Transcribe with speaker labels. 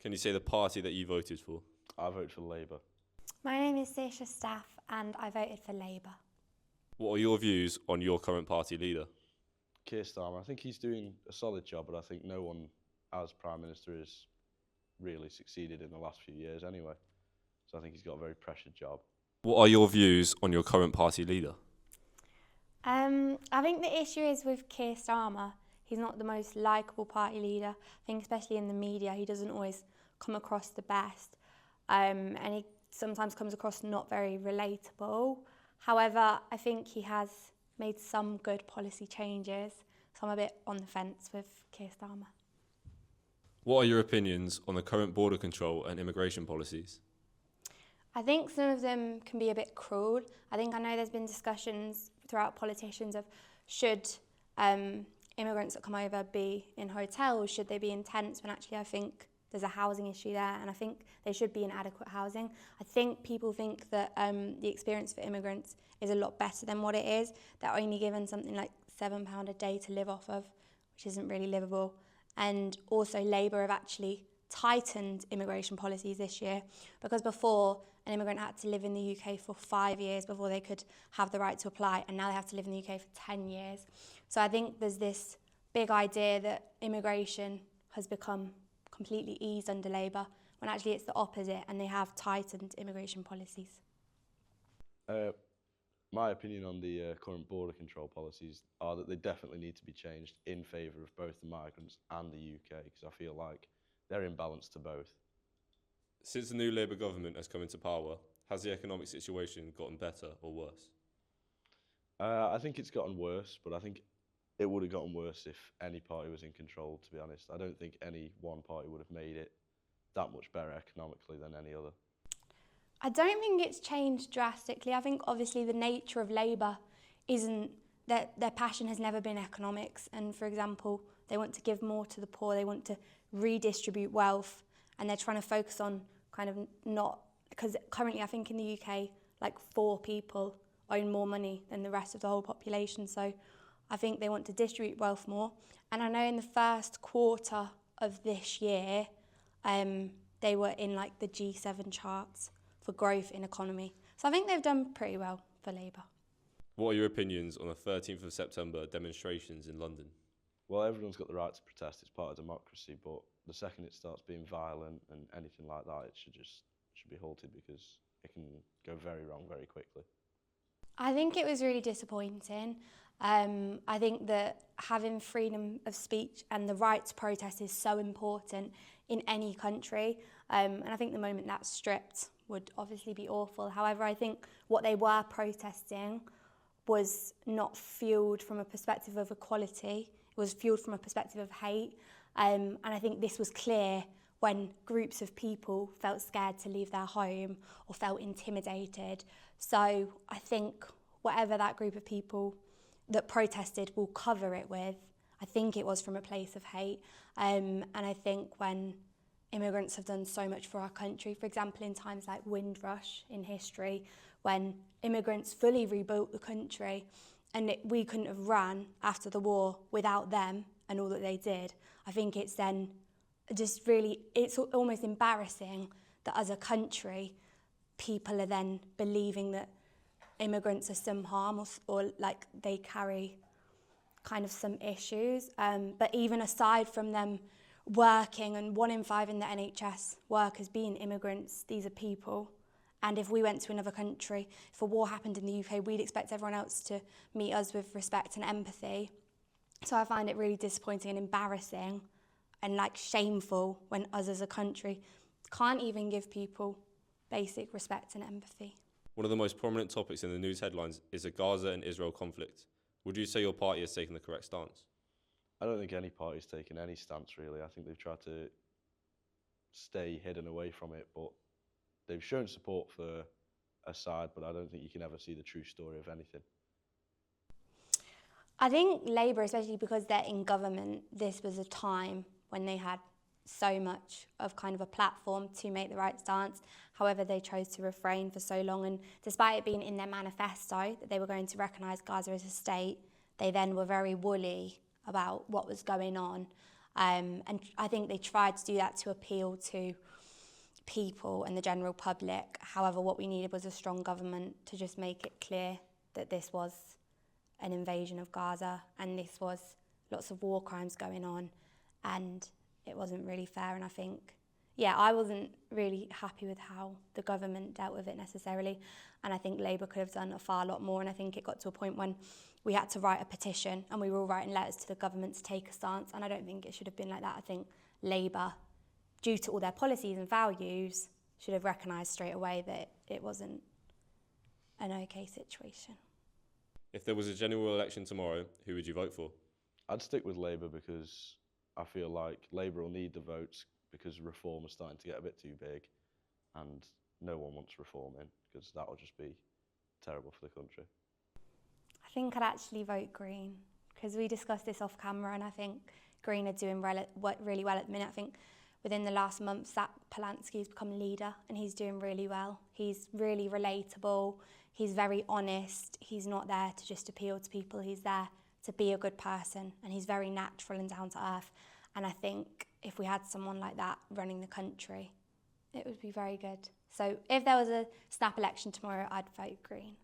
Speaker 1: Can you say the party that you voted for?
Speaker 2: I voted for Labour.
Speaker 3: My name is Saoirse Staff and I voted for Labour.
Speaker 1: What are your views on your current party leader?
Speaker 2: Keir Starmer. I think he's doing a solid job, but I think no one as Prime Minister has really succeeded in the last few years anyway. So I think he's got a very pressured job.
Speaker 1: What are your views on your current party leader?
Speaker 3: I think the issue is with Keir Starmer. He's not the most likeable party leader. I think especially in the media, he doesn't always come across the best. And he sometimes comes across not very relatable. However, I think he has made some good policy changes. So I'm a bit on the fence with Keir Starmer.
Speaker 1: What are your opinions on the current border control and immigration policies?
Speaker 3: I think some of them can be a bit cruel. I know there's been discussions throughout politicians of should immigrants that come over be in hotels, should they be in tents, when actually I think there's a housing issue there and I think they should be in adequate housing. I think people think that the experience for immigrants is a lot better than what it is. They're only given something like £7 a day to live off of, which isn't really livable. And also Labour have actually tightened immigration policies this year, because before an immigrant had to live in the UK for 5 years before they could have the right to apply, and now they have to live in the UK for 10 years. So I think there's this big idea that immigration has become completely eased under Labour, when actually it's the opposite, and they have tightened immigration policies.
Speaker 2: My opinion on the current border control policies are that they definitely need to be changed in favour of both the migrants and the UK, because I feel like they're imbalanced to both.
Speaker 1: Since the new Labour government has come into power, has the economic situation gotten better or worse?
Speaker 2: I think it's gotten worse, but I think it would have gotten worse if any party was in control, to be honest. I don't think any one party would have made it that much better economically than any other.
Speaker 3: I don't think it's changed drastically. I think obviously the nature of Labour isn't that their passion has never been economics. And for example, they want to give more to the poor, they want to redistribute wealth, and they're trying to focus on kind of not, because currently I think in the UK, like 4 people own more money than the rest of the whole population. So I think they want to distribute wealth more. And I know in the first quarter of this year, they were in like the G7 charts for growth in economy. So I think they've done pretty well for Labour.
Speaker 1: What are your opinions on the 13th of September demonstrations in London?
Speaker 2: Well, everyone's got the right to protest, it's part of democracy, but the second it starts being violent and anything like that, it should be halted, because it can go very wrong very quickly.
Speaker 3: I think it was really disappointing. I think that having freedom of speech and the right to protest is so important in any country. And I think the moment that's stripped would obviously be awful. However, I think what they were protesting was not fueled from a perspective of equality. It was fueled from a perspective of hate. And I think this was clear when groups of people felt scared to leave their home or felt intimidated. So I think whatever that group of people that protested will cover it with, I think it was from a place of hate. And I think when immigrants have done so much for our country, for example, in times like Windrush in history, when immigrants fully rebuilt the country, and we couldn't have run after the war without them and all that they did, I think it's then just really, it's almost embarrassing that as a country, people are then believing that immigrants are some harm or like they carry kind of some issues. But even aside from them working, and 1 in 5 in the NHS workers being immigrants, these are people. And if we went to another country, if a war happened in the UK, we'd expect everyone else to meet us with respect and empathy. So I find it really disappointing and embarrassing and like shameful when us as a country can't even give people basic respect and empathy.
Speaker 1: One of the most prominent topics in the news headlines is the Gaza and Israel conflict. Would you say your party has taken the correct stance?
Speaker 2: I don't think any party's taken any stance, really. I think they've tried to stay hidden away from it, but they've shown support for a side, but I don't think you can ever see the true story of anything.
Speaker 3: I think Labour, especially because they're in government, this was a time when they had so much of kind of a platform to make the right stance. However, they chose to refrain for so long, and despite it being in their manifesto that they were going to recognise Gaza as a state, they then were very woolly about what was going on. And I think they tried to do that to appeal to people and the general public. However, what we needed was a strong government to just make it clear that this was an invasion of Gaza and this was lots of war crimes going on, and it wasn't really fair. And I think, I wasn't really happy with how the government dealt with it necessarily, and I think Labour could have done a far lot more. And I think it got to a point when we had to write a petition and we were all writing letters to the government to take a stance, and I don't think it should have been like that. I think Labour, due to all their policies and values, should have recognised straight away that it wasn't an okay situation.
Speaker 1: If there was a general election tomorrow, who would you vote for?
Speaker 2: I'd stick with Labour because I feel like Labour will need the votes because reform is starting to get a bit too big and no one wants reform in because that will just be terrible for the country.
Speaker 3: I think I'd actually vote Green because we discussed this off camera, and I think Green are doing really well at the minute. I think within the last month, Zach Polanski's become leader and he's doing really well. He's really relatable, he's very honest, he's not there to just appeal to people, he's there to be a good person, and he's very natural and down to earth. And I think if we had someone like that running the country, it would be very good. So if there was a snap election tomorrow, I'd vote Green.